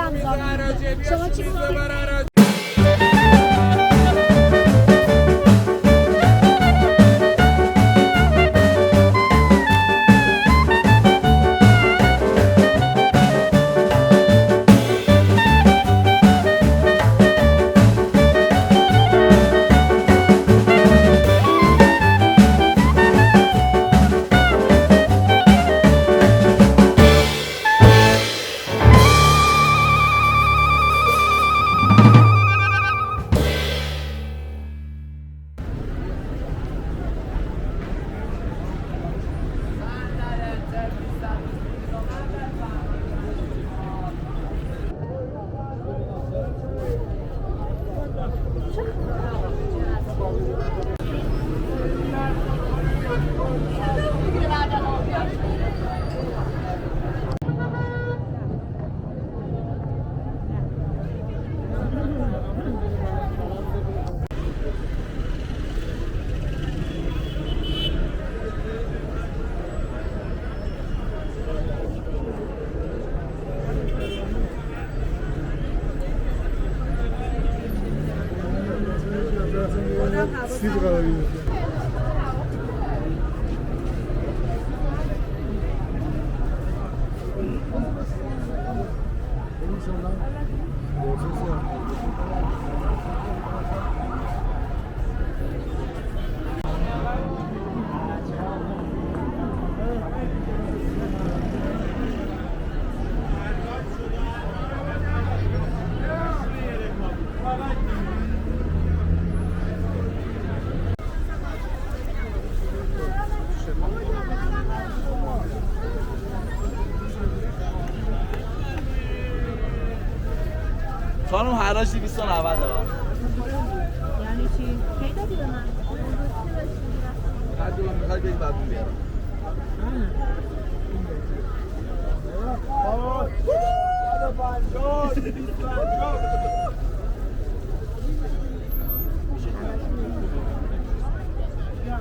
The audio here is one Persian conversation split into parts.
شما چی می‌خواید؟ خانم حراج 290 دارم. یعنی چی؟ کی دادی به من؟ هر دو میخوای بگی بعد بیارم.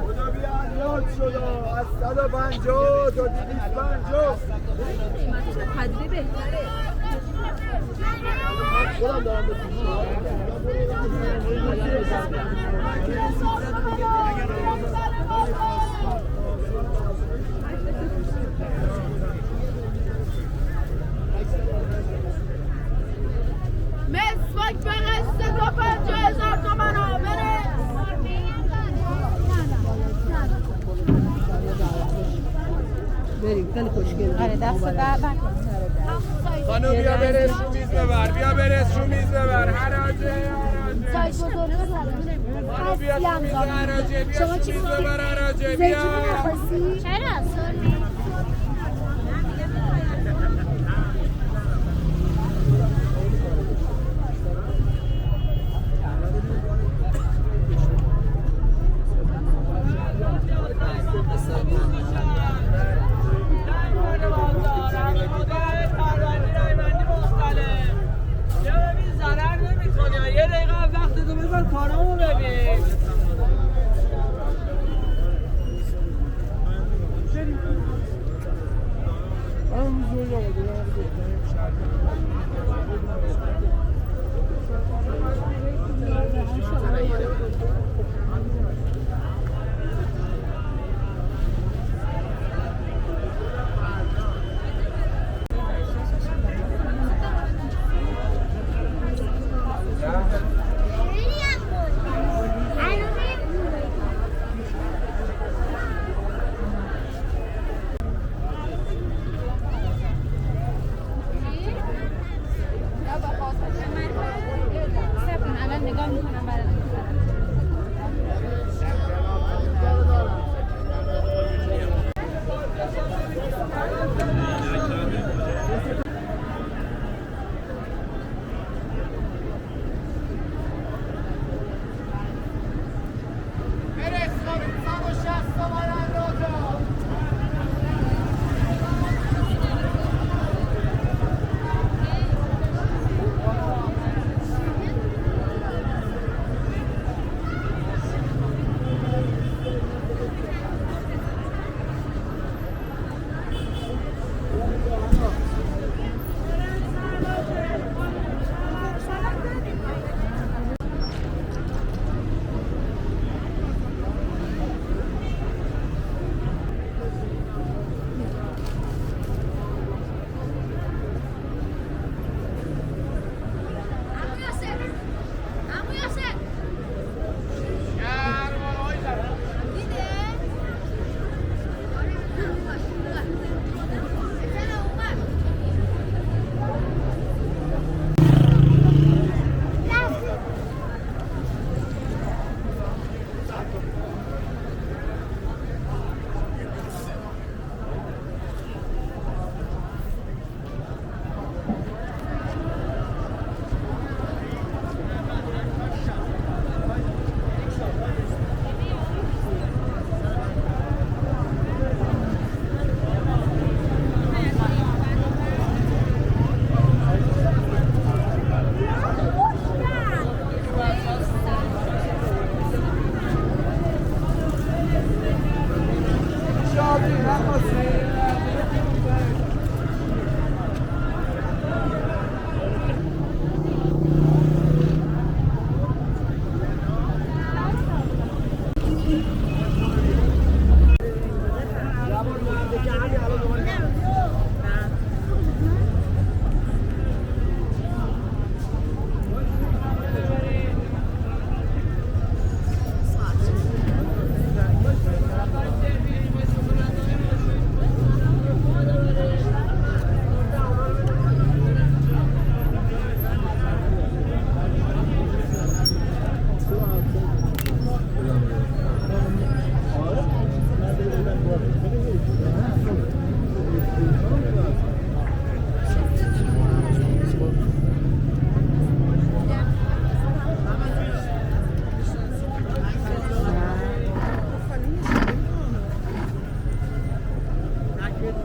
خدا بیان یاد شد از 150 تا 250 قدری بهتره. خودم دارم مسواک به قصد تا 50,000 تومن ها بره. بریم خیلی خوشگل. آره دست در خانم بیا برس رو میز ببر، بیا برس رو میز ببر. حراجه سایز بزرگ خانم بیا رو میز حراجه، بیا شما رو چی میز می‌خواید؟ ببر حراجه زیتون بیا. نخواستی؟ چرا؟ سرمه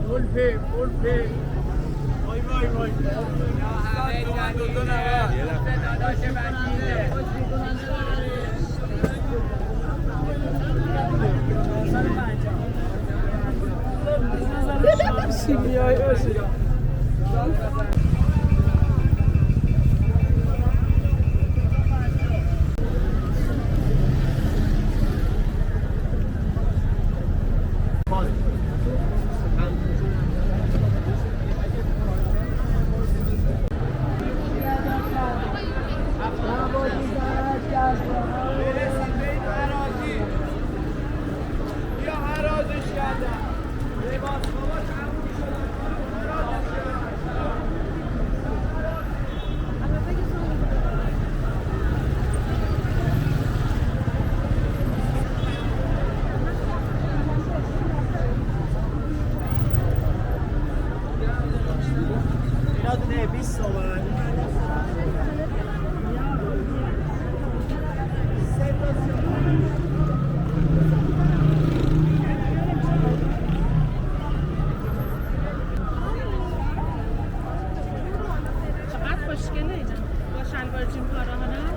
پول پی وای وای وای داداش بنجیره شیمیایی باشه چقدر خوشگله اینجا با شلوار جین کارا ها نه